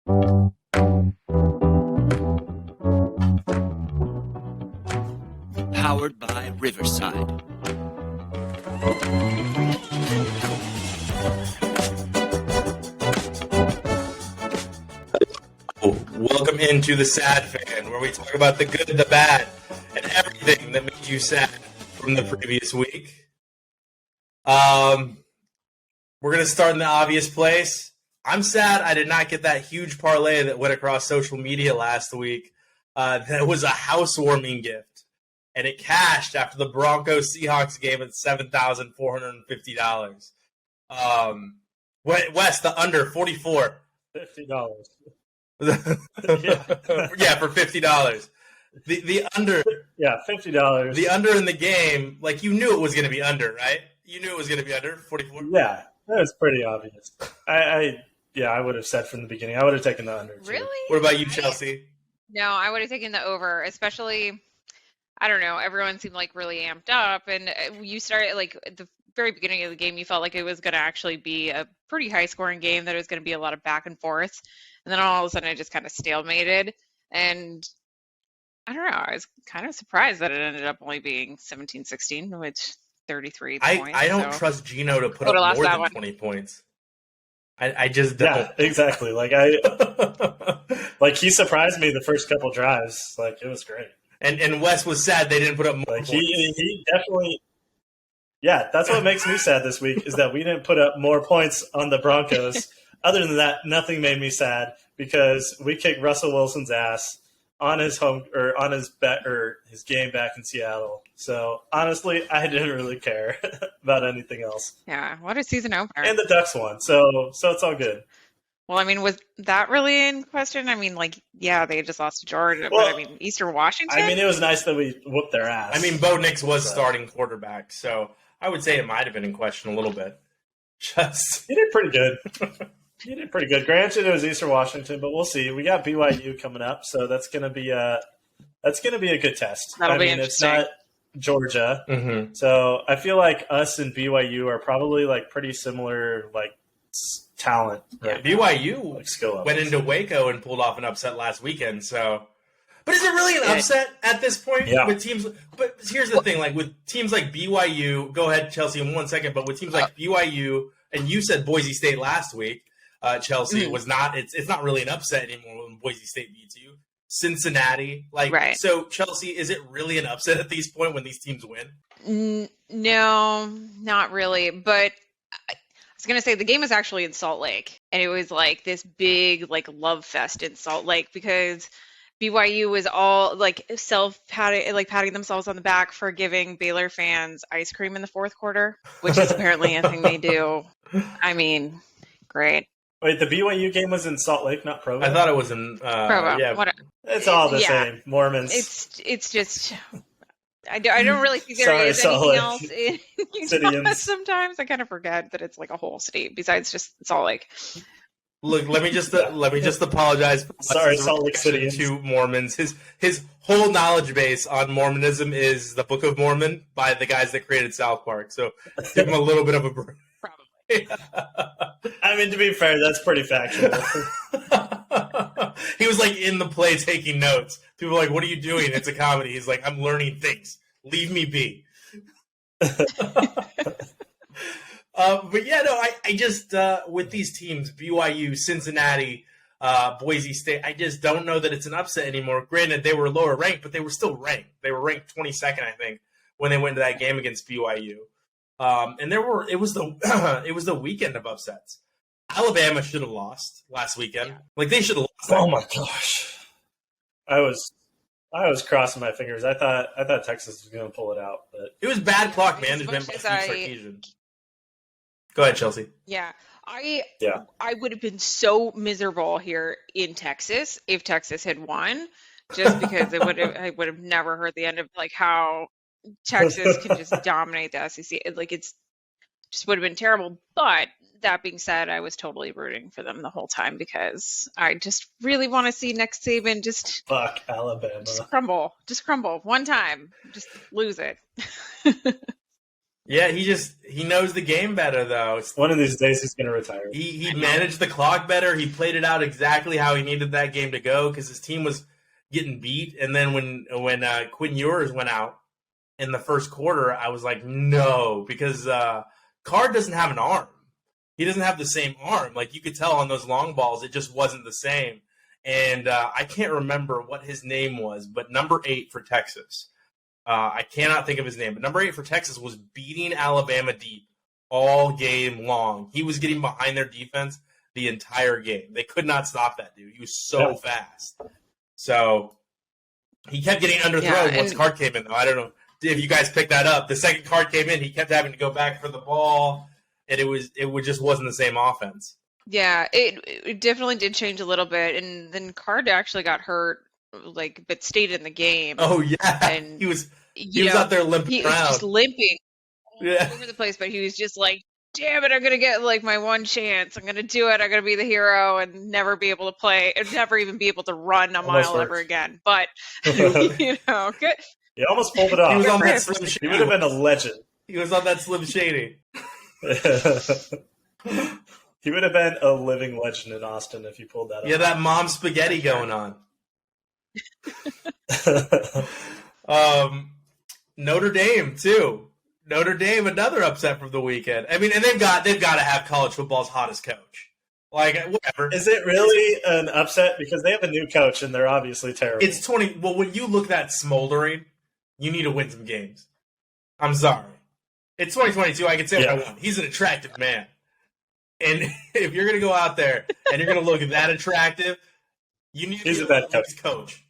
Powered by Riverside. Welcome into the Sad Fan, where we talk about the good, the bad, and everything that made you sad from the previous week. We're going to start in the obvious place. I'm sad I did not get that huge parlay that went across social media last week. That was a housewarming gift, and it cashed after the Broncos-Seahawks game at $7,450. Wes, the under 44. $50. Yeah, for $50. The under. Yeah, $50. The under in the game, like you knew it was going to be under, right? You knew it was going to be under 44. Yeah, that was pretty obvious. I would have said from the beginning. I would have taken the under. Too. Really? What about you, Chelsea? No, I would have taken the over, especially. I don't know. Everyone seemed like really amped up, and you started like at the very beginning of the game. You felt like it was going to actually be a pretty high-scoring game. That it was going to be a lot of back and forth, and then all of a sudden it just kind of stalemated. And I don't know. I was kind of surprised that it ended up only being 17-16 with 33 points. I don't trust Gino to put up more than 20 points. I just don't. Yeah, exactly. Like he surprised me the first couple drives. Like it was great. And Wes was sad they didn't put up more points. He definitely. Yeah, that's what makes me sad this week is that we didn't put up more points on the Broncos. Other than that, nothing made me sad because we kicked Russell Wilson's ass on his his game back in Seattle. So honestly, I didn't really care about anything else. Yeah, what a season opener. And the Ducks won, so it's all good. Well, I mean, was that really in question? I mean, like, yeah, they just lost to Georgia, well, but I mean, Eastern Washington? I mean, it was nice that we whooped their ass. I mean, Bo Nix was starting quarterback, so I would say it might have been in question a little bit. He did pretty good. Granted, it was Eastern Washington, but we'll see. We got BYU coming up, so that's gonna be a good test. That'll be interesting. It's not Georgia, so I feel like us and BYU are probably like pretty similar, like talent. Right BYU like skill went into Waco and pulled off an upset last weekend. So, but is it really an upset at this point with teams? But here's the thing: like with teams like BYU, go ahead, Chelsea, in 1 second. But with teams like BYU, and you said Boise State last week, Chelsea was not. It's not really an upset anymore when Boise State beats you. Cincinnati, So Chelsea, is it really an upset at this point when these teams win? No, not really. But I was going to say the game was actually in Salt Lake, and it was like this big like love fest in Salt Lake because BYU was all like patting themselves on the back for giving Baylor fans ice cream in the fourth quarter, which is apparently a thing they do. I mean, great. Wait, the BYU game was in Salt Lake, not Provo? I thought it was in Provo. Yeah. It's all the same. Mormons. It's just I don't really think there is anything else in Utah. Sometimes I kind of forget that it's like a whole state besides just Salt Lake. Look, let me just apologize. Sorry, Salt Lake City to Mormons. His whole knowledge base on Mormonism is the Book of Mormon by the guys that created South Park. So give him a little bit of a break. Probably. I mean, to be fair, that's pretty factual. He was like in the play taking notes. People were like, "What are you doing?" It's a comedy. He's like, "I'm learning things. Leave me be." But yeah, no, I just with these teams, BYU, Cincinnati, Boise State, I just don't know that it's an upset anymore. Granted, they were lower ranked, but they were still ranked. They were ranked 22nd, I think, when they went to that game against BYU. And it was the weekend of upsets. Alabama should have lost last weekend. Like they should have lost. Oh my gosh, I was crossing my fingers. I thought Texas was going to pull it out, but it was bad clock management by Steve Sarkisian. Go ahead, Chelsea. Yeah. I would have been so miserable here in Texas if Texas had won, just because I would have never heard the end of like how Texas can just dominate the SEC. It's just would have been terrible. But that being said, I was totally rooting for them the whole time because I just really want to see Nick Saban just fuck Alabama, just crumble one time, just lose it. Yeah, he knows the game better though. One of these days he's going to retire. He managed the clock better. He played it out exactly how he needed that game to go because his team was getting beat. And then when Quinn Ewers went out in the first quarter, I was like, no, because Card doesn't have an arm. He doesn't have the same arm. Like you could tell on those long balls, it just wasn't the same. And I can't remember what his name was, but number 8 for Texas. I cannot think of his name, but number 8 for Texas was beating Alabama deep all game long. He was getting behind their defense the entire game. They could not stop that dude. He was so fast. So he kept getting underthrown once Card came in, though. I don't know if you guys picked that up. The second Card came in, he kept having to go back for the ball, and it just wasn't the same offense. Yeah, it definitely did change a little bit, and then Card actually got hurt, but stayed in the game. Oh yeah, and he was out there limping around. He was just limping all over the place, but he was just like, damn it, I'm going to get my one chance. I'm going to do it. I'm going to be the hero and never be able to play and never even be able to run a mile ever again. But, good. He almost pulled it off. He was on that Slim Shady. He would have been a legend. He was on that Slim Shady. He would have been a living legend in Austin if he pulled that off. Yeah, that mom spaghetti going on. Notre Dame too. Notre Dame, another upset from the weekend. I mean, and they've got to have college football's hottest coach. Like, whatever. Is it really an upset because they have a new coach and they're obviously terrible? It's 20. Well, when you look that smoldering, you need to win some games. I'm sorry. It's 2022. I can say what I want. He's an attractive man, and if you're going to go out there and you're going to look that attractive, you need to be a bad coach.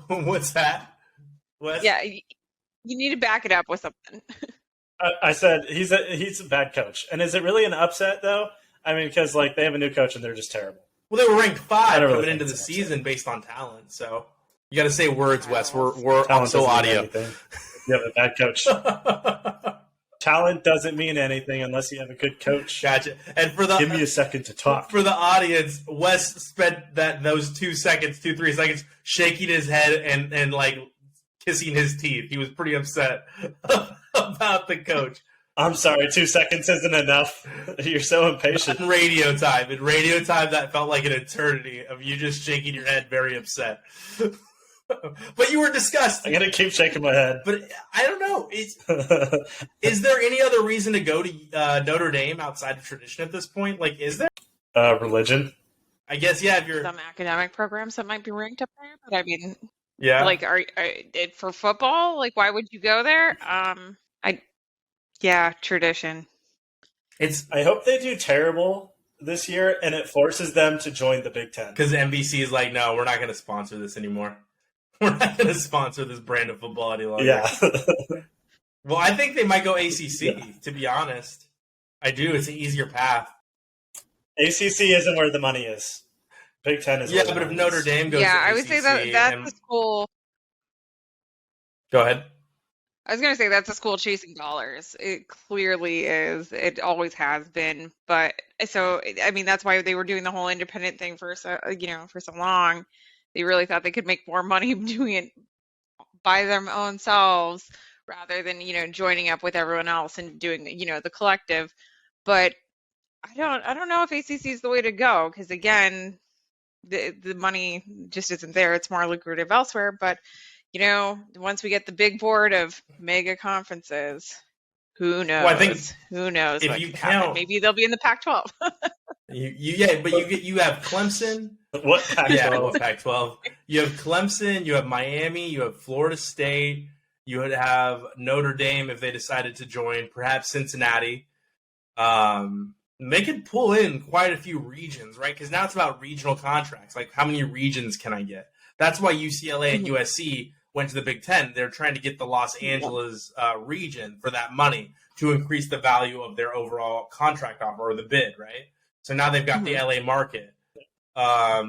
What's that? Wes? Yeah, you need to back it up with something. I said he's a bad coach. And is it really an upset, though? I mean, because they have a new coach and they're just terrible. Well, they were ranked 5 coming into the season based on talent. So you got to say words, Wes. We're also audio. You have a bad coach. Talent doesn't mean anything unless you have a good coach. Gotcha. And give me a second to talk. For the audience, Wes spent those 3 seconds, shaking his head and kissing his teeth. He was pretty upset about the coach. I'm sorry, 2 seconds isn't enough. You're so impatient. In radio time, that felt like an eternity of you just shaking your head, very upset. But you were disgusted. I'm going to keep shaking my head. But I don't know. Is there any other reason to go to Notre Dame outside of tradition at this point? Is there? Religion. I guess, yeah. If you're some academic programs that might be ranked up there, but I mean, yeah. Are for football? Why would you go there? Tradition. I hope they do terrible this year, and it forces them to join the Big Ten. Because NBC is like, no, we're not going to sponsor this anymore. We're not going to sponsor this brand of football any longer. Yeah. Well, I think they might go ACC, to be honest. I do. It's an easier path. ACC isn't where the money is. Big Ten is. Yeah, but if Notre Dame goes to I ACC, would say that's the school. Go ahead. I was going to say that's a school chasing dollars. It clearly is. It always has been. But so, I mean, that's why they were doing the whole independent thing for so long. They really thought they could make more money doing it by their own selves rather than, joining up with everyone else and doing, the collective. But I don't know if ACC is the way to go because, again, the money just isn't there. It's more lucrative elsewhere. But once we get the big board of mega conferences, who knows? Well, who knows? If you count, maybe they'll be in the Pac-12. but you have Clemson. What Pac-12? Yeah, what Pac-12? You have Clemson. You have Miami. You have Florida State. You would have Notre Dame if they decided to join. Perhaps Cincinnati. They could pull in quite a few regions, right? Because now it's about regional contracts. How many regions can I get? That's why UCLA and USC went to the Big Ten. They're trying to get the Los Angeles region for that money to increase the value of their overall contract offer or the bid, right? So now they've got the LA market. I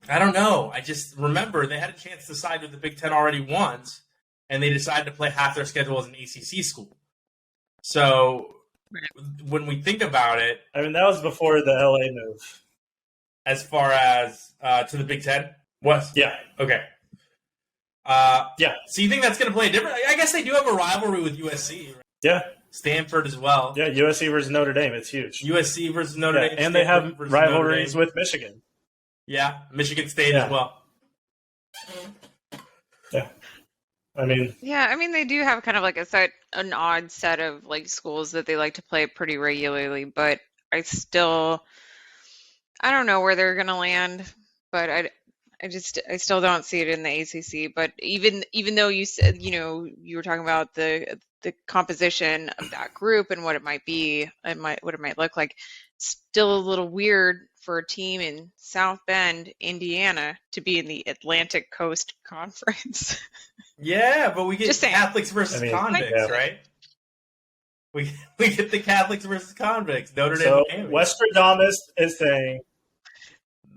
don't know. I just remember they had a chance to side with the Big Ten already once, and they decided to play half their schedule as an ACC school. So when we think about it, I mean, that was before the LA move. As far as to the Big Ten, what? Yeah. Okay. Yeah. So you think that's going to play a different? I guess they do have a rivalry with USC. Right? Yeah. Stanford as well. Yeah, USC versus Notre Dame. It's huge. USC versus Notre Dame. And they have Stanford versus rivalries Notre Dame. with Michigan. Yeah, Michigan State Yeah. as well. Yeah. I mean, they do have kind of like an odd set of like schools that they like to play pretty regularly, but I don't know where they're gonna land, but I still don't see it in the ACC. But even though you said, you were talking about the composition of that group and what it might be, what it might look like, still a little weird for a team in South Bend, Indiana, to be in the Atlantic Coast Conference. Yeah, but we get Just saying. Catholics versus convicts, yeah. right? We get the Catholics versus convicts. Notre Dame. so Miami. Westradamus is saying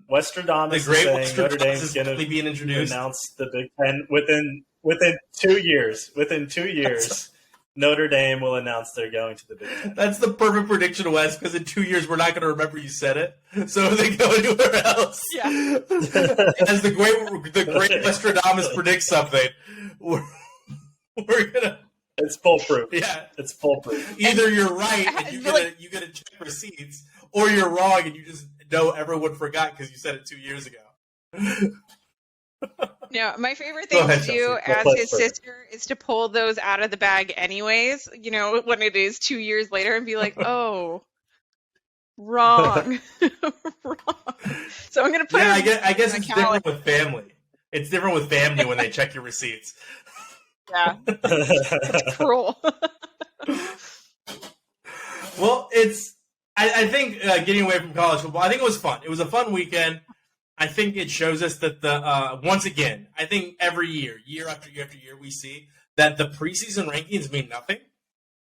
The great Notre Dame is is going finally being to introduced. announce the Big Ten within 2 years. Within 2 years, Notre Dame will announce they're going to the Big Ten. That's the perfect prediction, Wes, because in 2 years we're not going to remember you said it. So if they go anywhere else. Yeah. As the great Westradamus predicts something, we're gonna. It's foolproof. Yeah. It's foolproof. Either you're right and you get to check receipts, or you're wrong and you just know everyone forgot because you said it 2 years ago. No, my favorite Go thing ahead, to do Chelsea. as Let's his start. sister is to pull those out of the bag anyways, when it is 2 years later, and be like, oh, wrong. Wrong. So I'm going to put Yeah, it I guess in it's my different calendar. with family. It's different with family when they check your receipts. Yeah, it's cruel. Well, I think getting away from college football, I think it was fun. It was a fun weekend. I think it shows us that once again, I think every year after year after year, we see that the preseason rankings mean nothing.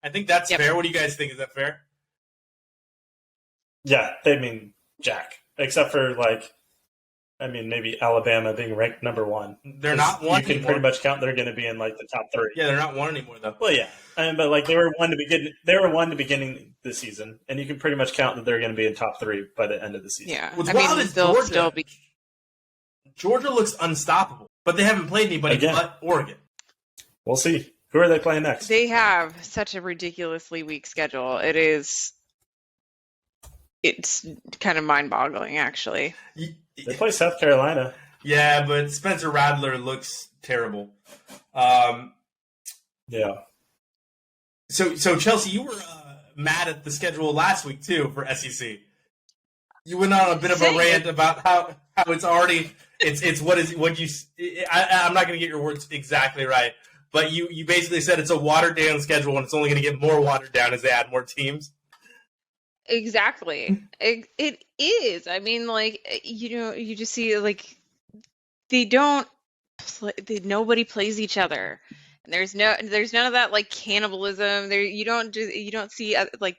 I think that's Yep. fair. What do you guys think? Is that fair? Yeah, they mean jack. Except for, maybe Alabama being ranked number 1. They're not one You can anymore. pretty much count they're going to be in, the top 3. Yeah, they're not one anymore, though. Well, yeah. But, they were 1 to begin. They were 1 to beginning the season, and you can pretty much count that they're going to be in top 3 by the end of the season. Yeah, What's I wild mean, is they'll Georgia. still be. Georgia looks unstoppable, but they haven't played anybody Again. but Oregon. We'll see. Who are they playing next? They have such a ridiculously weak schedule. It's kind of mind-boggling, actually. They play South Carolina. Yeah, but Spencer Rattler looks terrible. Yeah. So Chelsea, you were mad at the schedule last week too for SEC. You went on a bit of a rant about how it's already it's what you. I'm not going to get your words exactly right, but you basically said it's a watered down schedule and it's only going to get more watered down as they add more teams. Exactly. It is. I mean, you just see they don't play, nobody plays each other. And there's none of that cannibalism. There you don't see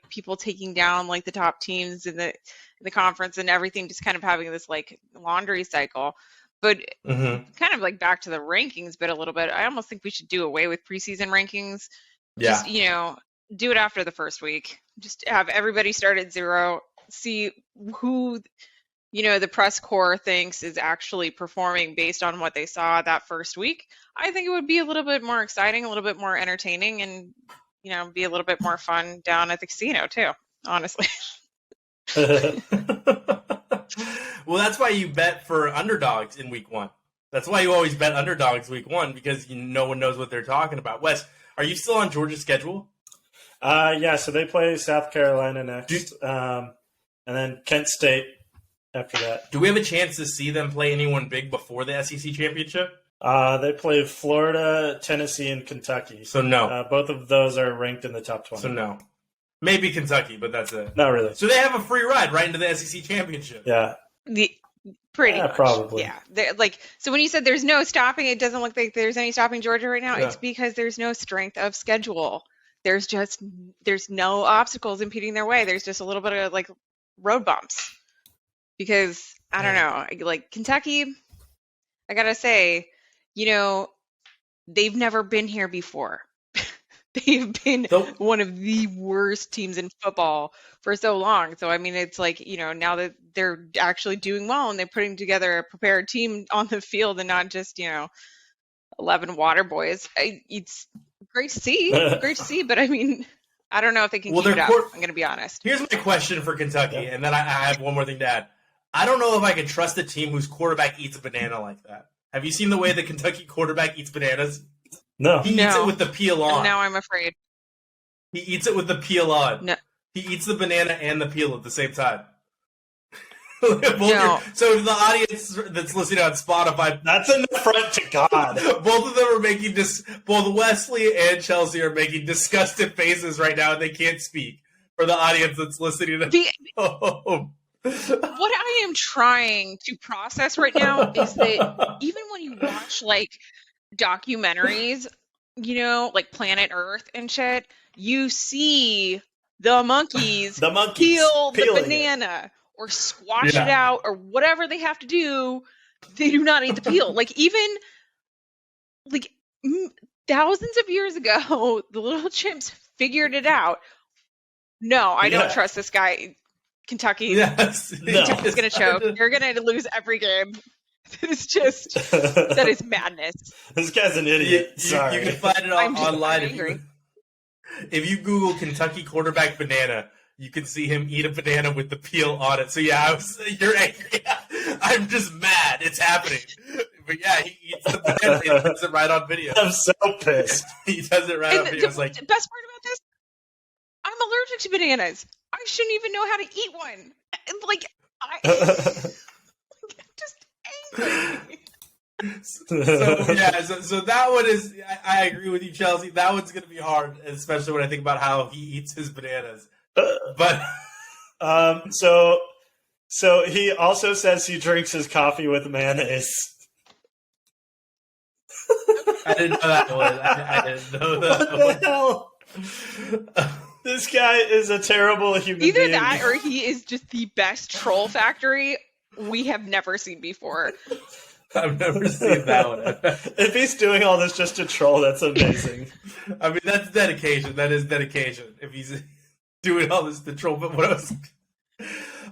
people taking down the top teams in the conference and everything, just kind of having this laundry cycle. But kind of back to the rankings bit a little bit. I almost think we should do away with preseason rankings. Yeah. Just, do it after the first week. Just have everybody start at 0, see who, the press corps thinks is actually performing based on what they saw that first week. I think it would be a little bit more exciting, a little bit more entertaining, and, be a little bit more fun down at the casino too, honestly. Well, that's why you bet for underdogs in week 1. That's why you always bet underdogs week 1, because no one knows what they're talking about. Wes, are you still on Georgia's schedule? Yeah, so they play South Carolina next, and then Kent State after that. Do we have a chance to see them play anyone big before the SEC championship? They play Florida, Tennessee, and Kentucky. So no. Both of those are ranked in the top 20. So no. Maybe Kentucky, but that's it. Not really. So they have a free ride right into the SEC championship. Yeah. Pretty much. Probably. Yeah. So when you said there's no stopping, it doesn't look like there's any stopping Georgia right now. Yeah. It's because there's no strength of schedule. There's no obstacles impeding their way. There's just a little bit of road bumps. Because I don't know, Kentucky, I gotta say, they've never been here before. They've been one of the worst teams in football for so long. So I mean, it's now that they're actually doing well and they're putting together a prepared team on the field and not just 11 water boys. It's great to see. Great to see, but I mean, I don't know if they can keep their it up. I'm going to be honest. Here's my question for Kentucky, and then I have one more thing to add. I don't know if I can trust a team whose quarterback eats a banana like that. Have you seen the way the Kentucky quarterback eats bananas? No. He eats it with the peel on. Now I'm afraid. He eats it with the peel on. No. He eats the banana and the peel at the same time. No. So the audience that's listening on Spotify, That's an affront to God. both of them are making both Wesley and Chelsea are making disgusted faces right now, and they can't speak. For the audience that's listening at home. What I am trying to process right now is that even when you watch like documentaries, you know, like Planet Earth and shit, you see the monkeys peel the banana or squash it out or whatever they have to do. They do not eat the peel. Like even like thousands of years ago, the little chimps figured it out. No, I don't trust this guy. Kentucky. Yes. Kentucky's going to choke. You're going to lose every game. It's just, that is madness. This guy's an idiot. Sorry. You can find it online. If you Google Kentucky quarterback banana, you can see him eat a banana with the peel on it. So yeah, you're angry. I'm just mad. It's happening. But yeah, he eats the banana. He does it right on video. I'm so pissed. He does it right on video. It's like, the best part about this, I'm allergic to bananas. I shouldn't even know how to eat one. Like, just angry. So that one is. I agree with you, Chelsea. That one's going to be hard, especially when I think about how he eats his bananas. But so he also says he drinks his coffee with mayonnaise. I didn't know that one. I didn't know that one. This guy is a terrible human being. Either that or he is just the best troll factory we have never seen before. I've never seen that one. If he's doing all this just to troll, that's amazing. I mean, that's dedication. That is dedication. If he's doing all this to troll, but what else?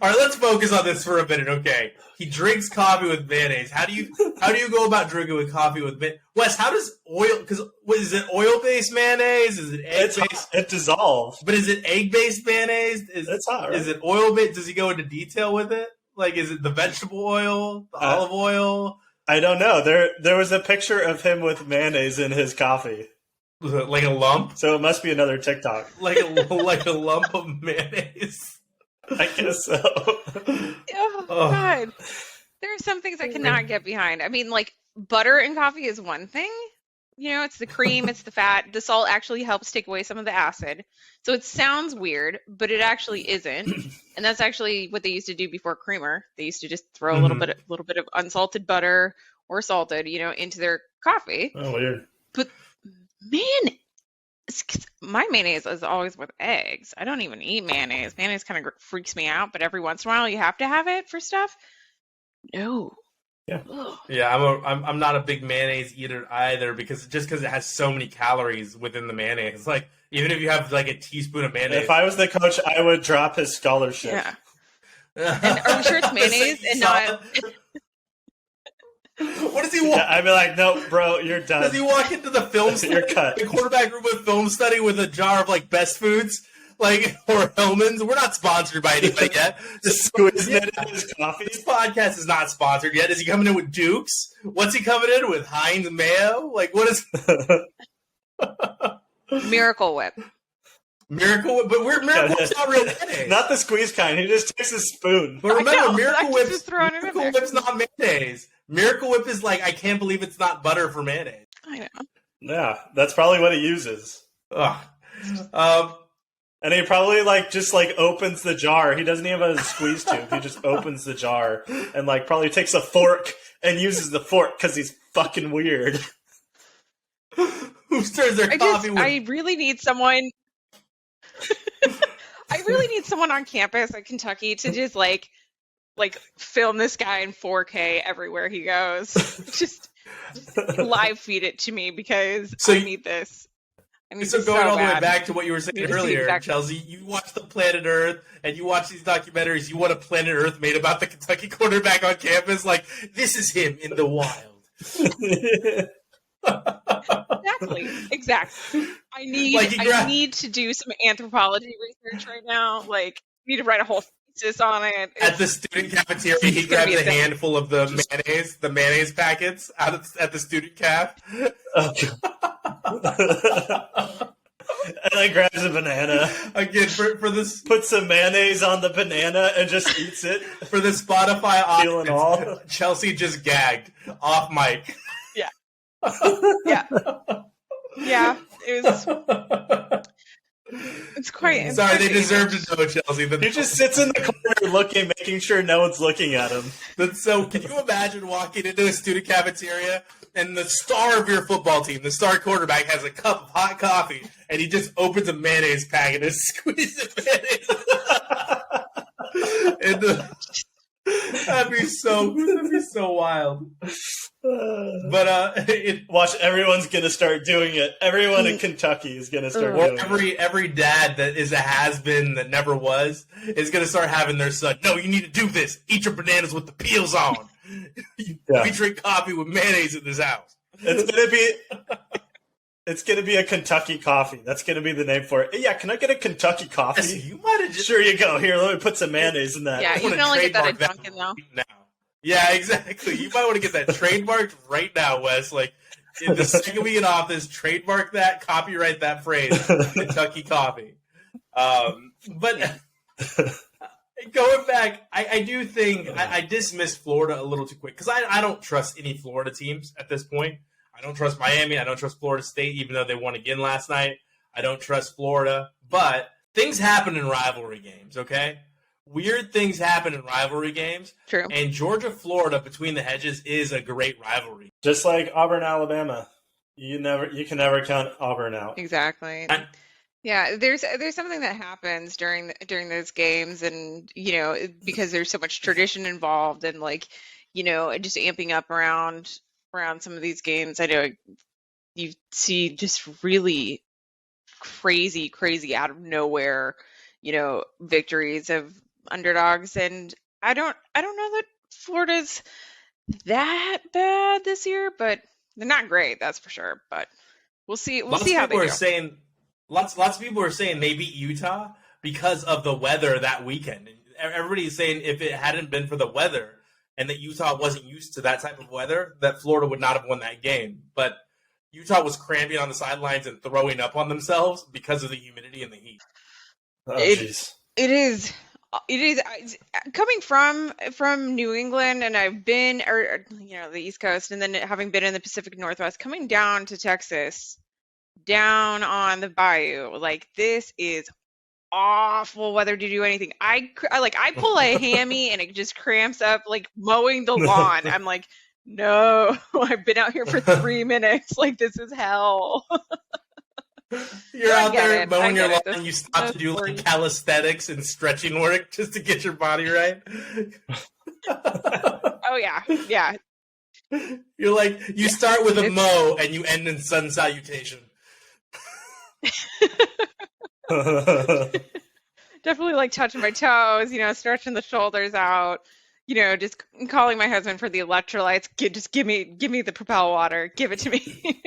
All right, let's focus on this for a minute. Okay, he drinks coffee with mayonnaise. How do you go about drinking with coffee with mayonnaise? Wes, how does oil? Because is it oil-based mayonnaise? Is it egg-based? It dissolves. But is it egg-based mayonnaise? It's hot, right? Is it oil-based? Does he go into detail with it? Like, is it the vegetable oil, the olive oil? I don't know. There was a picture of him with mayonnaise in his coffee. Like a lump? So it must be another TikTok. Like a lump of mayonnaise. I guess so. Oh, God. There are some things I cannot get behind. I mean, like, butter in coffee is one thing. You know, it's the cream, it's the fat. The salt actually helps take away some of the acid. So it sounds weird, but it actually isn't. And that's actually what they used to do before creamer. They used to just throw a little bit of unsalted butter or salted, you know, into their coffee. Oh, weird. But my mayonnaise is always with eggs. I don't even eat mayonnaise. Mayonnaise kind of freaks me out, but every once in a while you have to have it for stuff. No. Yeah. Ugh. Yeah, I'm not a big mayonnaise eater either because it has so many calories within the mayonnaise. Like even if you have like a teaspoon of mayonnaise. If I was the coach, I would drop his scholarship. Yeah. And are we sure it's mayonnaise and not? What does he want? Yeah, I'd be like, no, bro, you're done. Does he walk into the film study, You're cut. the quarterback room with film study with a jar of like best foods, like or Hellman's? We're not sponsored by anybody yet. Just squeezing it in his coffee. This podcast is not sponsored yet. Is he coming in with Dukes? What's he coming in with? Heinz mayo? Like what is Miracle Whip? Miracle Whip? But Miracle Whip's not real mayonnaise. Not the squeeze kind. He just takes a spoon. But remember, Miracle Whip's not mayonnaise. Miracle Whip is like, I can't believe it's not butter for mayonnaise. I know. Yeah, that's probably what he uses. Ugh. And he probably just opens the jar. He doesn't even have a squeeze tube. He just opens the jar and probably takes a fork and uses the fork because he's fucking weird. Who stirs their coffee with? I really need someone. I really need someone on campus at Kentucky to just film this guy in 4K everywhere he goes. just live feed it to me because I need this. So going all the way back to what you were saying earlier, Chelsea, you watch the Planet Earth and you watch these documentaries. You want a Planet Earth made about the Kentucky quarterback on campus? Like, this is him in the wild. Exactly. I need to do some anthropology research right now. Like, I need to write a whole thesis on it. At the student cafeteria, he grabs a handful of the mayonnaise packets at the student caf. And then grabs a banana. Again, for this, puts some mayonnaise on the banana and just eats it. For the Spotify audience, Chelsea just gagged off mic. Yeah. Yeah. It was. It's quite. Sorry, they deserve to know, Chelsea. He just sits in the corner looking, making sure no one's looking at him. So, can you imagine walking into a student cafeteria and the star of your football team, the star quarterback, has a cup of hot coffee, and he just opens a mayonnaise packet and squeezes mayonnaise? That'd be so wild. But watch, everyone's gonna start doing it. Everyone in Kentucky is gonna start doing it. Every dad that is a has-been that never was is gonna start having their son. No, you need to do this. Eat your bananas with the peels on. We drink coffee with mayonnaise in this house. It's gonna be a Kentucky coffee. That's gonna be the name for it. Yeah, can I get a Kentucky coffee? Yes, you might have just... Sure you go. Here, let me put some mayonnaise in that. Yeah, you can only get that at Dunkin' though. Now. Yeah, exactly. You might want to get that trademarked right now, Wes. Like, the second we get off this, trademark that, copyright that phrase, Kentucky coffee. But going back, I do think I dismissed Florida a little too quick because I don't trust any Florida teams at this point. I don't trust Miami. I don't trust Florida State, even though they won again last night. I don't trust Florida. But things happen in rivalry games, okay? Weird things happen in rivalry games. True. And Georgia-Florida between the hedges is a great rivalry. Just like Auburn-Alabama. You can never count Auburn out. Exactly. Yeah, there's something that happens during those games, and because there's so much tradition involved, and just amping up around some of these games. I know you see just really crazy out of nowhere, victories of underdogs, and I don't know that Florida's that bad this year, but they're not great, that's for sure. But we'll see. We'll see how they go. Lots of people are saying they beat Utah because of the weather that weekend. And everybody's saying if it hadn't been for the weather and that Utah wasn't used to that type of weather, that Florida would not have won that game. But Utah was cramping on the sidelines and throwing up on themselves because of the humidity and the heat. Oh, jeez. It is coming from New England, and I've been, the East Coast, and then having been in the Pacific Northwest, coming down to Texas, down on the bayou, like, this is awful weather to do anything. I pull a hammy and it just cramps up, like mowing the lawn. I'm like, no, I've been out here for 3 minutes. Like, this is hell. You're out there mowing your lawn and you stop to do like calisthenics and stretching work just to get your body right. Oh yeah. You're like, you start with a mow and you end in sun salutation. Definitely like touching my toes, stretching the shoulders out, just calling my husband for the electrolytes. Just give me the Propel water. Give it to me.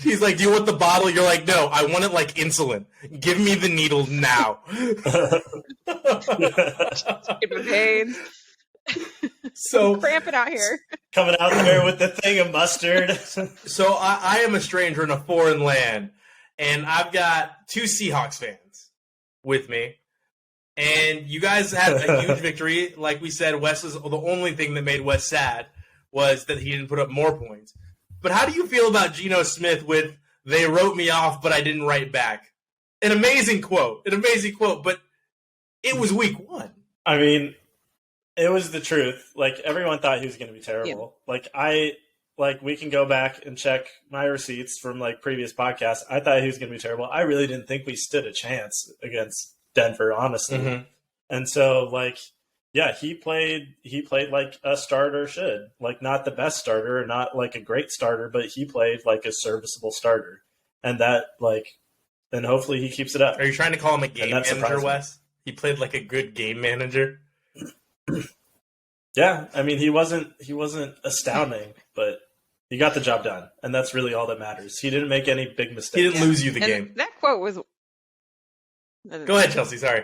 He's like, do you want the bottle? You're like, no, I want it like insulin. Give me the needle now. Give me pains. So cramping out here. Coming out there with the thing of mustard. So I am a stranger in a foreign land, and I've got 2 Seahawks fans with me. And you guys had a huge victory. Like we said, Wes was the only thing that made Wes sad was that he didn't put up more points. But how do you feel about Geno Smith with "they wrote me off, but I didn't write back"? An amazing quote, but it was week 1. I mean, it was the truth. Like, everyone thought he was going to be terrible. Yeah. We can go back and check my receipts from like previous podcasts. I thought he was going to be terrible. I really didn't think we stood a chance against Denver, honestly. Mm-hmm. And so, he played like a starter should. Like, not the best starter, not like a great starter, but he played like a serviceable starter. And that, then hopefully he keeps it up. Are you trying to call him a game manager, Wes? He played like a good game manager. Yeah, I mean, he wasn't astounding, but He got the job done, and that's really all that matters. He didn't make any big mistakes. He didn't lose you the And game. that quote was. Go ahead, Chelsea. Sorry.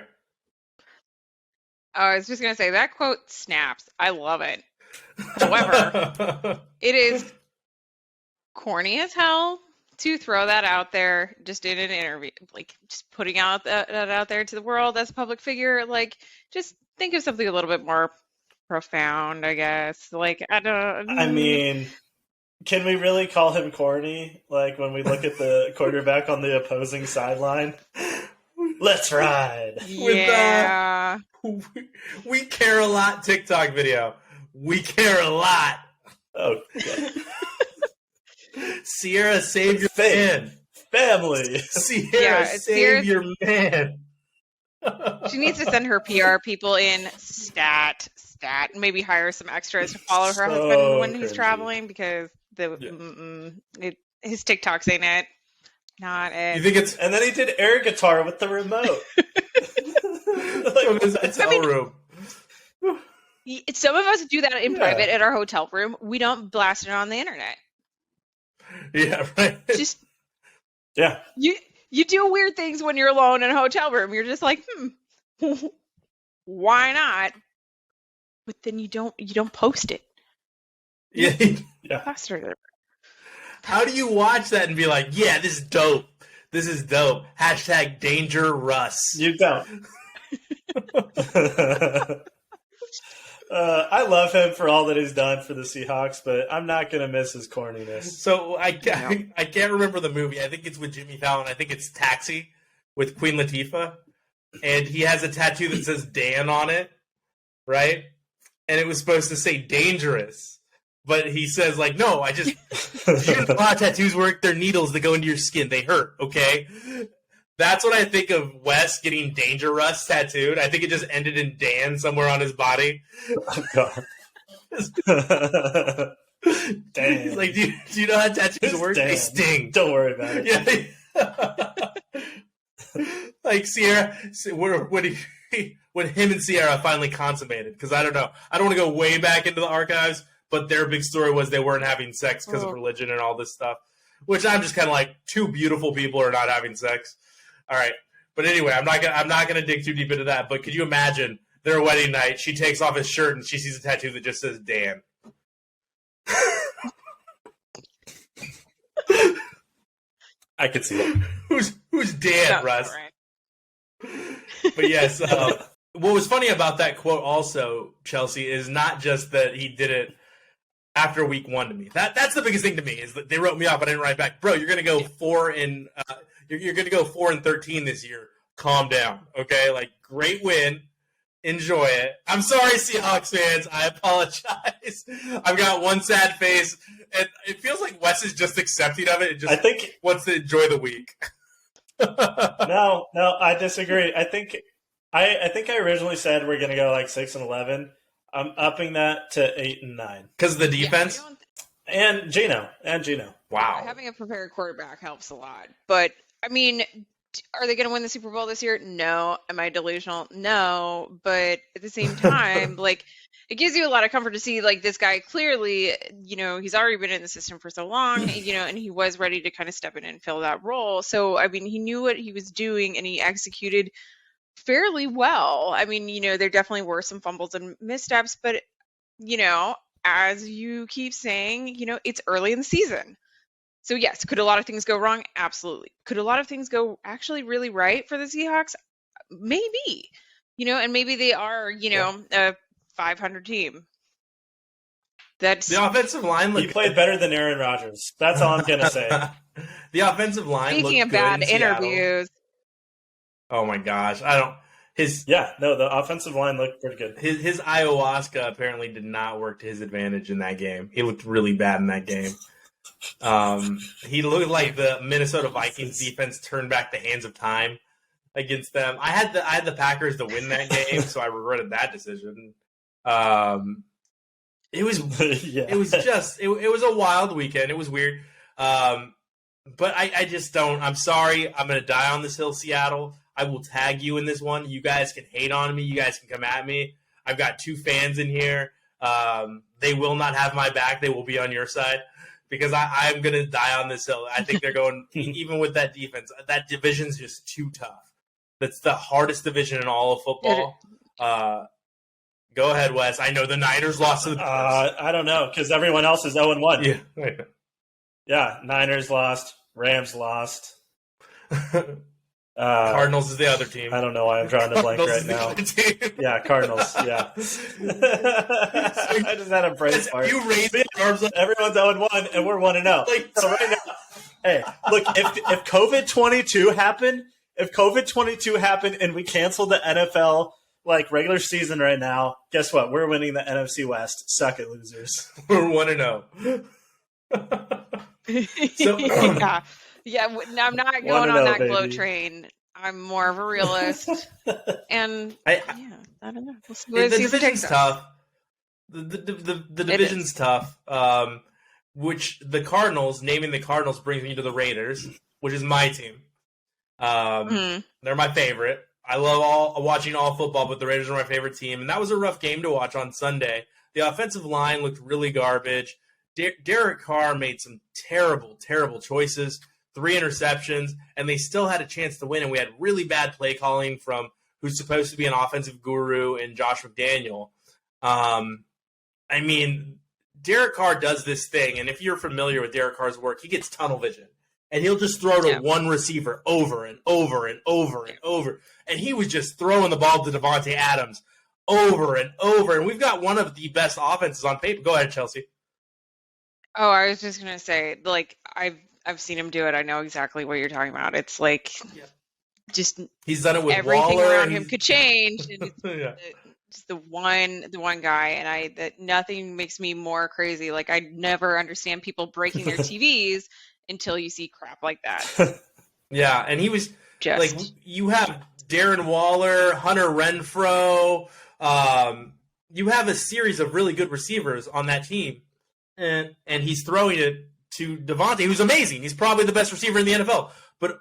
I was just gonna say that quote snaps. I love it. However, it is corny as hell to throw that out there just in an interview, like just putting out that out there to the world as a public figure. Like, just think of something a little bit more profound, I guess. Like, I don't. I mean, can we really call him corny? Like when we look at the quarterback on the opposing sideline, let's ride. Yeah. We care a lot TikTok video. We care a lot. Oh, yeah. Sierra, save your man. Family. Sierra, save your man. She needs to send her PR people in stat, maybe hire some extras to follow her husband when he's traveling because his TikToks ain't it. Not it. You think it's and then he did air guitar with the remote. from his hotel room. Some of us do that in private at our hotel room. We don't blast it on the internet. Yeah, right. Just you do weird things when you're alone in a hotel room. You're just like, why not? But then you don't post it. Yeah. How do you watch that and be like, yeah, this is dope. This is dope. # Danger Russ. You don't. I love him for all that he's done for the Seahawks, but I'm not going to miss his corniness. So I can't remember the movie. I think it's with Jimmy Fallon. I think it's Taxi with Queen Latifah. And he has a tattoo that says Dan on it, right? And it was supposed to say dangerous. But he says, like, no, you don't know how tattoos work. They're needles that go into your skin. They hurt, okay? That's what I think of Wes getting Danger Russ tattooed. I think it just ended in Dan somewhere on his body. Oh, God. Dan. He's like, do you know how tattoos work? Dan. They sting. Don't worry about it. Yeah. Like, Sierra, when him and Sierra finally consummated, because I don't know. I don't want to go way back into the archives, but their big story was they weren't having sex because of religion and all this stuff, which I'm just kind of like, two beautiful people are not having sex. All right. But anyway, I'm not gonna dig too deep into that. But could you imagine their wedding night? She takes off his shirt and she sees a tattoo that just says Dan. I could see it. Who's Dan, Russ? Right. But yes, what was funny about that quote also, Chelsea, is not just that he did it after week 1 to me. That's the biggest thing to me is that they wrote me off. I didn't write back. Bro, you're gonna go 4-13 this year. Calm down, okay? Like, great win. Enjoy it. I'm sorry, Seahawks fans. I apologize. I've got one sad face, and it feels like Wes is just accepting of it and just wants to enjoy the week. No, I disagree. I think I originally said we're gonna go like 6-11. I'm upping that to 8-9 because of the defense and Gino. Wow, having a prepared quarterback helps a lot. But I mean, are they going to win the Super Bowl this year? No. Am I delusional? No. But at the same time, like, it gives you a lot of comfort to see, like, this guy clearly, he's already been in the system for so long, and he was ready to kind of step in and fill that role. So, I mean, he knew what he was doing, and he executed fairly well. I mean, there definitely were some fumbles and missteps, but, as you keep saying, it's early in the season. So yes, could a lot of things go wrong? Absolutely. Could a lot of things go actually really right for the Seahawks? Maybe. And maybe they are, a 500 team. That's the offensive line. He played better than Aaron Rodgers. That's all I'm gonna say. The offensive line. Speaking of bad interviews. Oh my gosh, the offensive line looked pretty good. His ayahuasca apparently did not work to his advantage in that game. He looked really bad in that game. He looked like the Minnesota Vikings defense turned back the hands of time against them. I had the Packers to win that game, so I regretted that decision. It was it was a wild weekend. It was weird. But I just don't. I'm sorry. I'm gonna die on this hill, Seattle. I will tag you in this one. You guys can hate on me. You guys can come at me. I've got 2 fans in here. They will not have my back. They will be on your side because I'm going to die on this hill. I think they're going, even with that defense, that division's just too tough. That's the hardest division in all of football. Go ahead, Wes. I know the Niners lost to the Bears. I don't know, because everyone else is 0-1. Yeah. Yeah, Niners lost. Rams lost. Cardinals is the other team. I don't know why I'm drawing a blank right now. Yeah, Cardinals. Yeah. I just had a brain fart. You raised the arms up. Everyone's 0-1, and we're 1-0. So right now, hey, look, if COVID-22 happened, and we canceled the NFL regular season right now, guess what? We're winning the NFC West. Suck it, losers. We're 1-0. So yeah. I'm not going on that glow train. I'm more of a realist, and I don't know. We'll see the division's tough. The division's tough. Which the Cardinals, naming the Cardinals, brings me to the Raiders, which is my team. They're my favorite. I love watching all football, but the Raiders are my favorite team, and that was a rough game to watch on Sunday. The offensive line looked really garbage. Derek Carr made some terrible, terrible choices, 3 interceptions, and they still had a chance to win, and we had really bad play calling from who's supposed to be an offensive guru in Josh McDaniel. I mean, Derek Carr does this thing, and if you're familiar with Derek Carr's work, he gets tunnel vision. And he'll just throw to one receiver over and over and over and over. And he was just throwing the ball to Devontae Adams over and over. And we've got one of the best offenses on paper. Go ahead, Chelsea. Oh, I was just gonna say, I've seen him do it. I know exactly what you're talking about. It's just he's done it with everything Waller around him could change. And it's just the one guy, and that nothing makes me more crazy. I never understand people breaking their TVs until you see crap like that. Yeah, and he was you have Darren Waller, Hunter Renfrow. You have a series of really good receivers on that team, and he's throwing it to Devontae, who's amazing. He's probably the best receiver in the NFL. But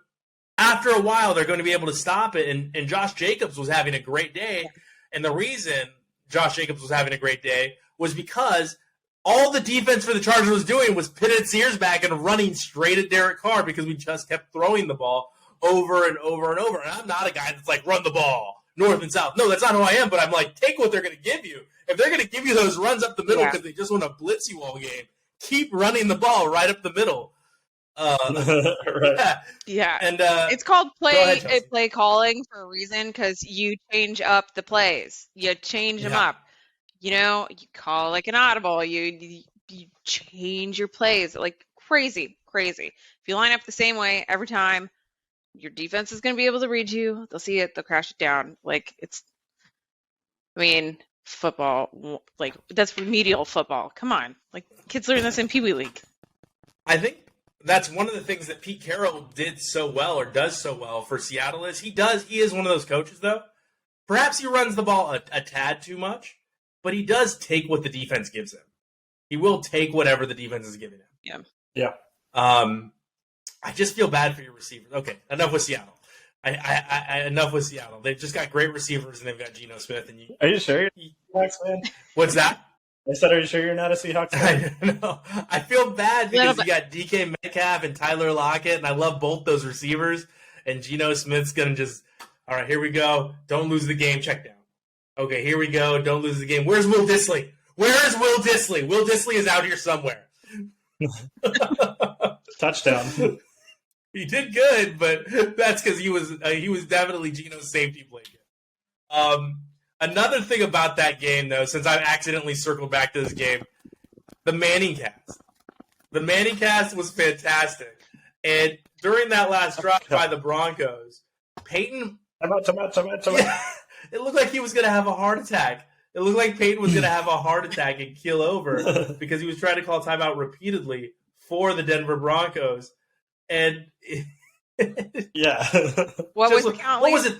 after a while, they're going to be able to stop it, and Josh Jacobs was having a great day. And the reason Josh Jacobs was having a great day was because all the defense for the Chargers was doing was pitting its ears back and running straight at Derek Carr because we just kept throwing the ball over and over and over. And I'm not a guy that's run the ball north and south. No, that's not who I am, but I'm take what they're going to give you. If they're going to give you those runs up the middle because they just want to blitz you all game, keep running the ball right up the middle. Right. Yeah. And it's called ahead, play calling for a reason, because you change up the plays. You change them up. You call an audible. You change your plays crazy. If you line up the same way every time, your defense is going to be able to read you. They'll see it. They'll crash it down. Football, that's remedial football. Come on. Kids learn this in Pee Wee League. I think that's one of the things that Pete Carroll did so well, or does so well for Seattle, is he is one of those coaches, though. Perhaps he runs the ball a tad too much, but he does take what the defense gives him. He will take whatever the defense is giving him. Yeah. I just feel bad for your receivers. Okay, enough with Seattle. Enough with Seattle. They've just got great receivers, and they've got Geno Smith. Are you sure you're a Seahawks fan? What's that? I said, are you sure you're not a Seahawks fan? I know. I feel bad because you got DK Metcalf and Tyler Lockett, and I love both those receivers. And Geno Smith's going to just, all right, here we go. Don't lose the game. Check down. Okay, here we go. Don't lose the game. Where's Will Dissly? Where is Will Dissly? Will Dissly is out here somewhere. Touchdown. He did good, but that's because he was definitely Geno's safety blanket. Another thing about that game, though, since I've accidentally circled back to this game, the Manning cast. The Manning cast was fantastic. And during that last drive by the Broncos, Peyton... Time out. It looked like he was going to have a heart attack. It looked like Peyton was going to have a heart attack and keel over because he was trying to call timeout repeatedly for the Denver Broncos. And... yeah. What was the count? What was it?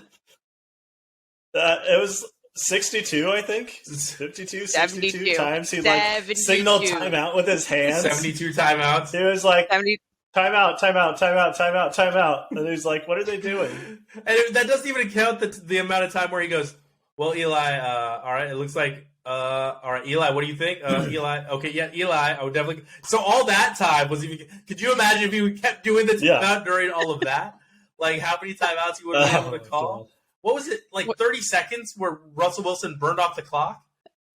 It was 62, I think. 52, 62 times. He signaled timeout with his hands. 72 timeouts. He was like, timeout. And he's like, what are they doing? And that doesn't even count the amount of time where he goes, well, Eli, all right, it looks like All right, Eli, what do you think? Eli, okay, yeah, Eli, I would definitely. So all that time was even. Could you imagine if he kept doing the timeout during all of that? Like how many timeouts he would have been able to call? God. What was it, like 30 seconds where Russell Wilson burned off the clock?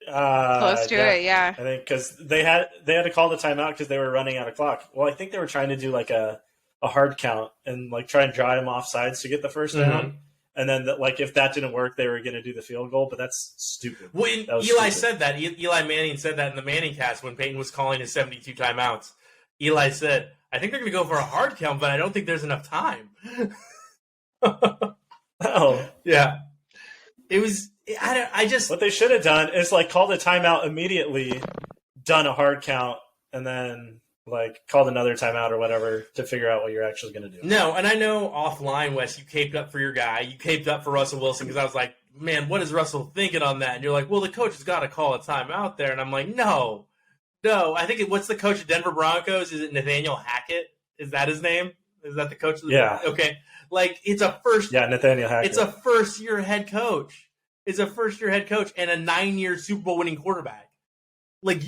Close to it, yeah. I think because they had to call the timeout because they were running out of clock. Well, I think they were trying to do like a hard count and like try and dry him off sides to get the first down. And then, like, if that didn't work, they were going to do the field goal, but that's stupid. Well, Eli said that. Eli Manning said that in the Manning cast when Peyton was calling his 72 timeouts. Eli said, I think they're going to go for a hard count, but I don't think there's enough time. Oh. Yeah. It was – I just – what they should have done is, like, called a timeout immediately, done a hard count, and then – like, called another timeout or whatever to figure out what you're actually going to do. No, and I know offline, Wes, you caped up for your guy. You caped up for Russell Wilson because I was like, man, what is Russell thinking on that? And you're like, well, the coach has got to call a timeout there. And I'm like, no. I think what's the coach of Denver Broncos? Is it Nathaniel Hackett? Is that his name? Is that the coach? Yeah. Okay. Like, it's a first. Yeah, Nathaniel Hackett. It's a first-year head coach. It's a first-year head coach and a 9-year Super Bowl winning quarterback. Like,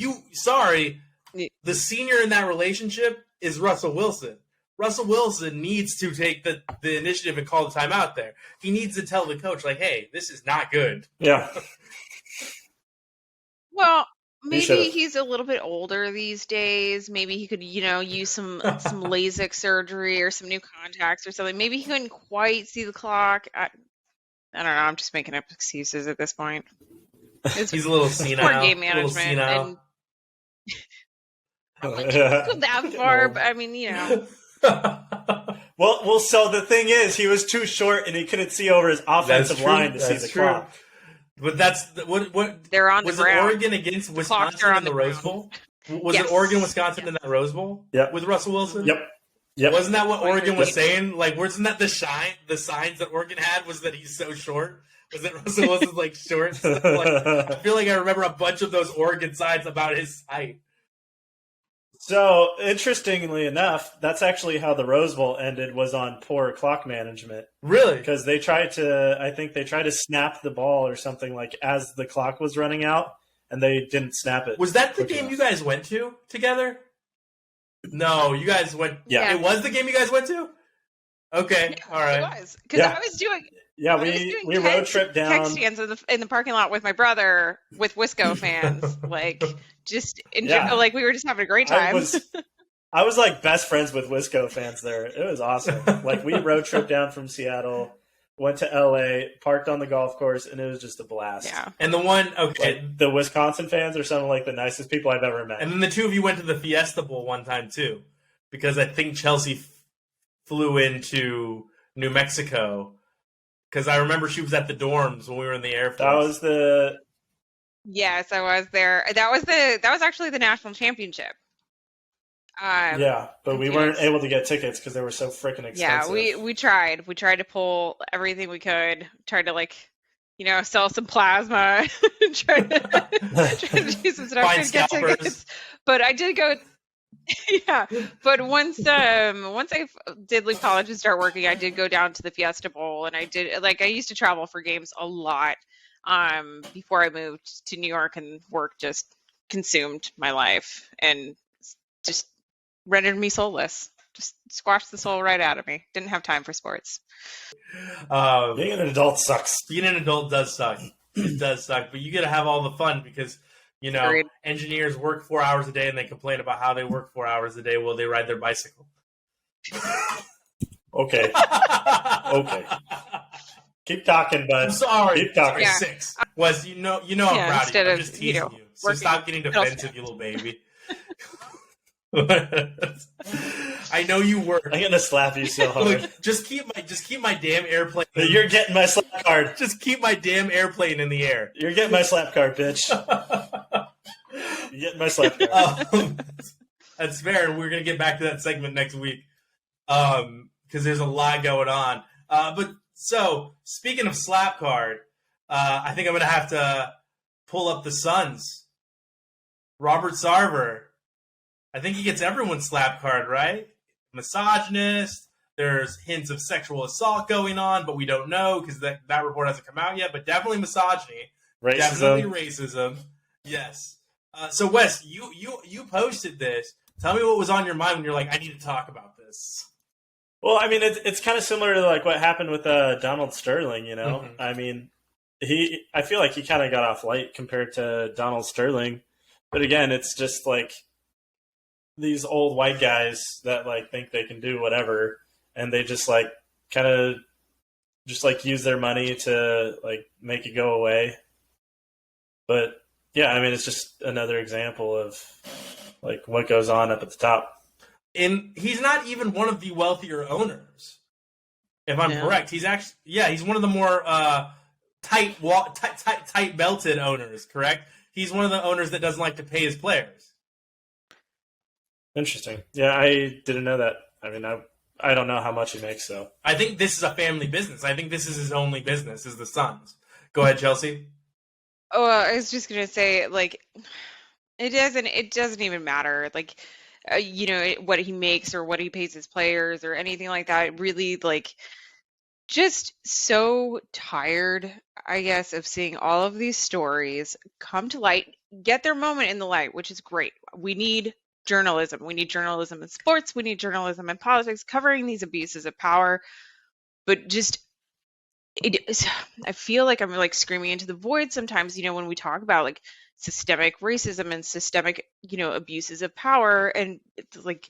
the senior in that relationship is Russell Wilson. Russell Wilson needs to take the initiative and call the timeout there. He needs to tell the coach, like, hey, this is not good. Yeah. Well, maybe he's a little bit older these days. Maybe he could, use some LASIK surgery or some new contacts or something. Maybe he couldn't quite see the clock. I don't know. I'm just making up excuses at this point. He's a little senile. Poor game management. And I'm like, go that far, but I mean, Well, so the thing is, he was too short and he couldn't see over his offensive line to see the clock. But that's what they're on was the ground. Was it Oregon against Wisconsin in the Rose Bowl? Was it Oregon, Wisconsin in that Rose Bowl? Yep. With Russell Wilson? Yep. Wasn't that what Oregon was saying? Like, wasn't that the signs that Oregon had was that he's so short? Was that Russell Wilson's like short? So, I feel like I remember a bunch of those Oregon signs about his height. So, interestingly enough, that's actually how the Rose Bowl ended, was on poor clock management. Really? Because they tried to snap the ball or something like as the clock was running out, and they didn't snap it. Was that the game you guys went to together? No, you guys went. Yeah. It was the game you guys went to? Okay, yeah, all right. It was. Because I was doing... Yeah, we road trip down. Kex stands in the parking lot with my brother with Wisco fans, like just like we were just having a great time. I was like best friends with Wisco fans there. It was awesome. Like we road trip down from Seattle, went to LA, parked on the golf course, and it was just a blast. Yeah. And the Wisconsin fans are some of like the nicest people I've ever met. And then the two of you went to the Fiesta Bowl one time too, because I think Chelsea flew into New Mexico. Because I remember she was at the dorms when we were in the Air Force. Yes, I was there. That was actually the national championship. But we weren't able to get tickets because they were so freaking expensive. Yeah, we tried. We tried to pull everything we could. Tried to sell some plasma. tried to do some stuff to get tickets. But I did go. Yeah, but once I did leave college and start working, I did go down to the Fiesta Bowl, and I used to travel for games a lot before I moved to New York, and work just consumed my life and just rendered me soulless. Just squashed the soul right out of me. Didn't have time for sports. Being an adult sucks. Being an adult does suck. It does suck, but you got to have all the fun because. Agreed. Engineers work 4 hours a day and they complain about how they work 4 hours a day while they ride their bicycle. Okay. Keep talking, bud. I'm sorry. Keep talking. Yeah. 6. Wes, I'm proud of you. I'm just teasing you. So working. stop getting defensive, you little baby. I know you work. I'm gonna slap you so hard. Look, just keep my damn airplane. You're getting my slap card. Just keep my damn airplane in the air. You're getting my slap card, bitch. You're getting my slap card. That's fair. We're gonna get back to that segment next week because there's a lot going on. But so speaking of slap card, I think I'm gonna have to pull up the Suns. Robert Sarver. I think he gets everyone's slap card, right? Misogynist. There's hints of sexual assault going on, but we don't know because that report hasn't come out yet. But definitely misogyny Definitely Racism. racism. Yes. So Wes, you posted this. Tell me what was on your mind when you're like, I need to talk about this. Well, I mean, it's kind of similar to like what happened with Donald Sterling. Mhm. I mean, I feel like he kind of got off light compared to Donald Sterling, but again, it's just like these old white guys that like think they can do whatever, and they just like kind of just like use their money to like make it go away. But yeah, I mean, it's just another example of like what goes on up at the top. And he's not even one of the wealthier owners, if I'm correct. He's actually, he's one of the more tight belted owners. Correct. He's one of the owners that doesn't like to pay his players. Interesting. Yeah, I didn't know that. I mean, I don't know how much he makes, so. I think this is a family business. I think this is his only business, is the Suns. Go ahead, Chelsea. Oh, I was just gonna say, like, it doesn't even matter, like, what he makes or what he pays his players or anything like that. It really, like, just so tired, I guess, of seeing all of these stories come to light, get their moment in the light, which is great. We need journalism. We need journalism in sports. We need journalism in politics covering these abuses of power. But just I feel like I'm like screaming into the void sometimes, when we talk about like systemic racism and systemic, abuses of power, and it's like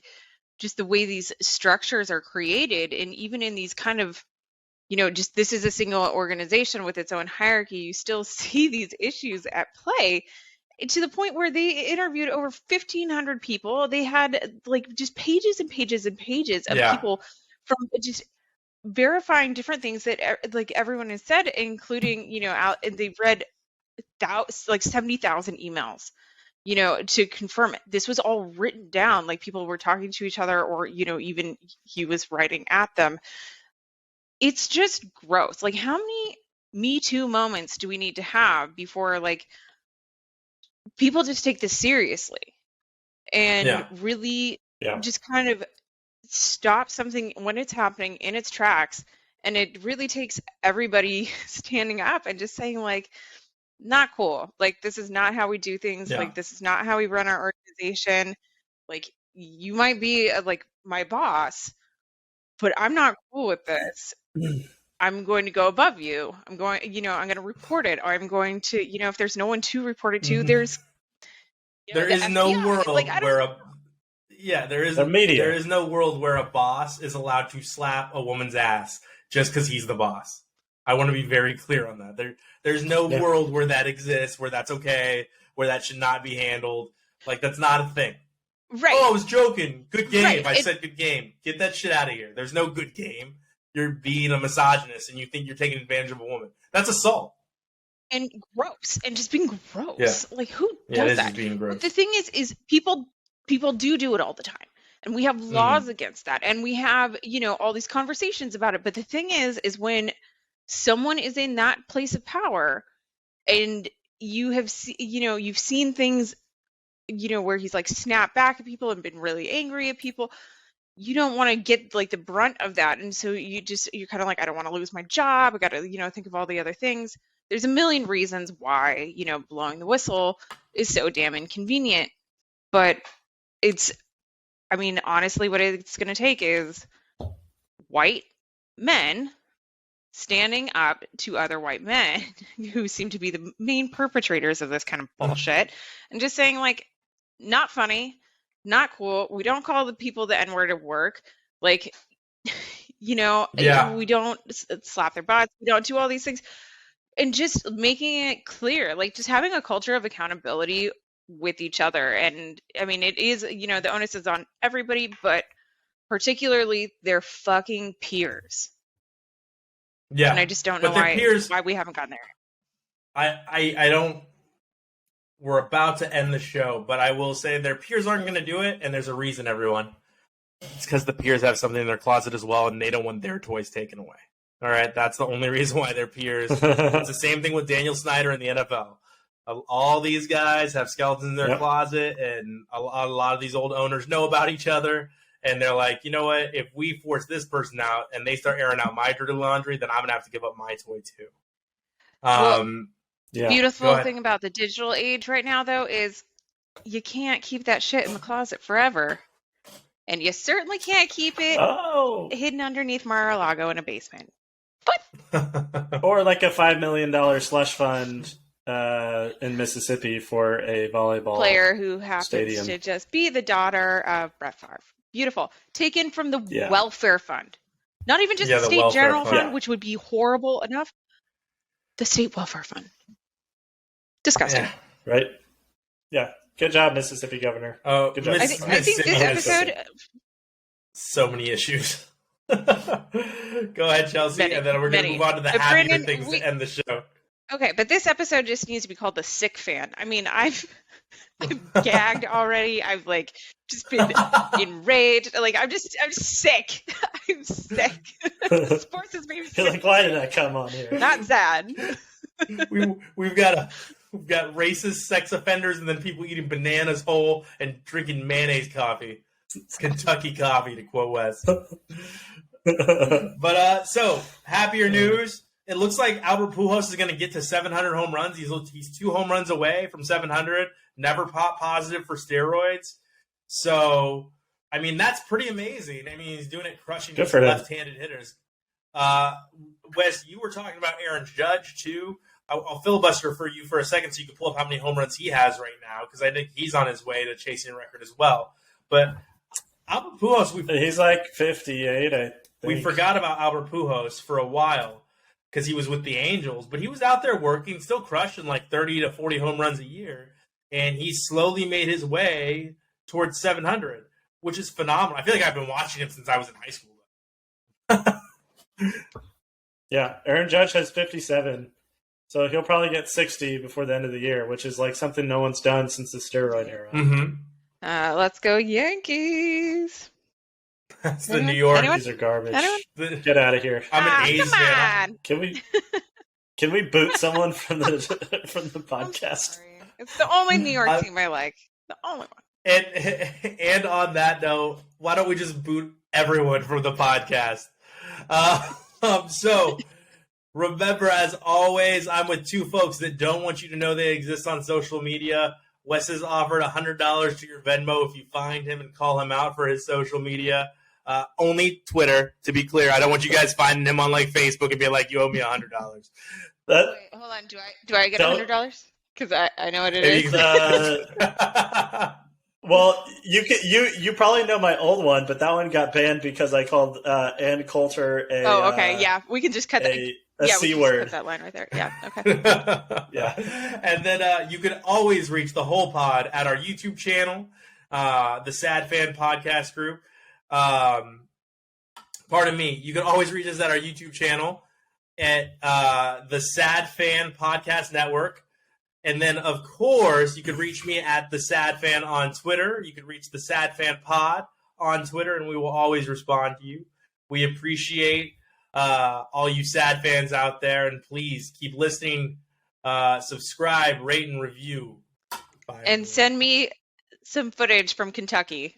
just the way these structures are created. And even in these kind of, just this is a single organization with its own hierarchy, you still see these issues at play, to the point where they interviewed over 1,500 people. They had like just pages and pages and pages of people from just verifying different things that like everyone has said, including, and they've read like 70,000 emails, to confirm it. This was all written down, like people were talking to each other, or, even he was writing at them. It's just gross. Like, how many Me Too moments do we need to have before like people just take this seriously and really just kind of stop something when it's happening in its tracks? And it really takes everybody standing up and just saying, like, not cool. Like, this is not how we do things. Like, this is not how we run our organization. Like, you might be like my boss, but I'm not cool with this. I'm going to go above you. I'm going to report it, or I'm going to, if there's no one to report it to, there's there is no world where there is no world where a boss is allowed to slap a woman's ass just because he's the boss. I want to be very clear on that. There's no world where that exists, where that's okay, where that should not be handled. Like, that's not a thing. Right. Oh, I was joking. Good game. I said good game. Get that shit out of here. There's no good game. You're being a misogynist and you think you're taking advantage of a woman. That's assault. And gross. And just being gross. Yeah. Like, who does that? Being gross. But the thing is people do it all the time. And we have laws against that. And we have, all these conversations about it. But the thing is when someone is in that place of power and you have, you've seen things, where he's like snapped back at people and been really angry at people, you don't want to get like the brunt of that. And so you're kind of like, I don't want to lose my job. I got to, think of all the other things. There's a million reasons why, blowing the whistle is so damn inconvenient. But honestly, what it's going to take is white men standing up to other white men who seem to be the main perpetrators of this kind of bullshit, and just saying, like, not funny, not cool. We don't call the people the N-word at work. Like, we don't slap their butts. We don't do all these things. And just making it clear, like, just having a culture of accountability with each other. And it is, the onus is on everybody, but particularly their fucking peers. Yeah. And I just don't know why we haven't gotten there. I don't. We're about to end the show, but I will say their peers aren't going to do it, and there's a reason, everyone. It's because the peers have something in their closet as well, and they don't want their toys taken away. All right? That's the only reason why they're peers. It's the same thing with Daniel Snyder in the NFL. All these guys have skeletons in their closet, and a lot of these old owners know about each other, and they're like, you know what? If we force this person out and they start airing out my dirty laundry, then I'm going to have to give up my toy too. Yeah. Beautiful thing about the digital age right now, though, is you can't keep that shit in the closet forever. And you certainly can't keep it hidden underneath Mar-a-Lago in a basement. Or like a $5 million slush fund in Mississippi for a volleyball player who happens stadium. to just be the daughter of Brett Favre. Beautiful. Taken from the welfare fund. Not even just the state general fund, which would be horrible enough. The state welfare fund. Disgusting. Yeah, right? Yeah. Good job, Mississippi governor. Oh, good job. I think this episode... So many issues. Go ahead, Chelsea, and then we're going to move on to the happier things to end the show. Okay, but this episode just needs to be called The Sick Fan. I mean, I'm gagged already. I've like just been enraged. Like I'm sick. I'm sick. Sports has made me sick. You're like, why did I come on here? Not sad. We've got racist sex offenders and then people eating bananas whole and drinking mayonnaise coffee. It's Kentucky coffee, to quote Wes. But so happier news. It looks like Albert Pujols is going to get to 700 home runs. He's 2 home runs away from 700. Never positive for steroids. So, I mean, that's pretty amazing. I mean, he's doing it crushing these left-handed hitters. Wes, you were talking about Aaron Judge, too. I'll filibuster for you for a second so you can pull up how many home runs he has right now, because I think he's on his way to chasing a record as well. But Albert Pujols, he's like 58, I think. We forgot about Albert Pujols for a while because he was with the Angels, but he was out there working, still crushing like 30 to 40 home runs a year, and he slowly made his way towards 700, which is phenomenal. I feel like I've been watching him since I was in high school. Yeah, Aaron Judge has 57, so he'll probably get 60 before the end of the year, which is like something no one's done since the steroid era. Mm-hmm. Let's go Yankees. That's the New York. These are garbage. Get out of here. I'm an A's fan. Can we boot someone from the podcast? It's the only New York team I like. The only one. And on that note, why don't we just boot everyone from the podcast? So remember, as always, I'm with 2 folks that don't want you to know they exist on social media. Wes has offered $100 to your Venmo if you find him and call him out for his social media. Only Twitter, to be clear. I don't want you guys finding him on like Facebook and be like, "You owe me $100." Wait, hold on. Do I get $100? Because I know what it is. Well, you probably know my old one, but that one got banned because I called Ann Coulter a. Oh, okay. Yeah, we can just cut that. A C word. Put that line right there. Yeah. Okay. Yeah. And then you can always reach the whole pod at our YouTube channel, the Sad Fan Podcast Group. Pardon me. You can always reach us at our YouTube channel at the Sad Fan Podcast Network. And then, of course, you can reach me at the Sad Fan on Twitter. You can reach the Sad Fan Pod on Twitter, and we will always respond to you. We appreciate all you sad fans out there, and please keep listening, subscribe, rate, and review. Bye, and send me some footage from Kentucky.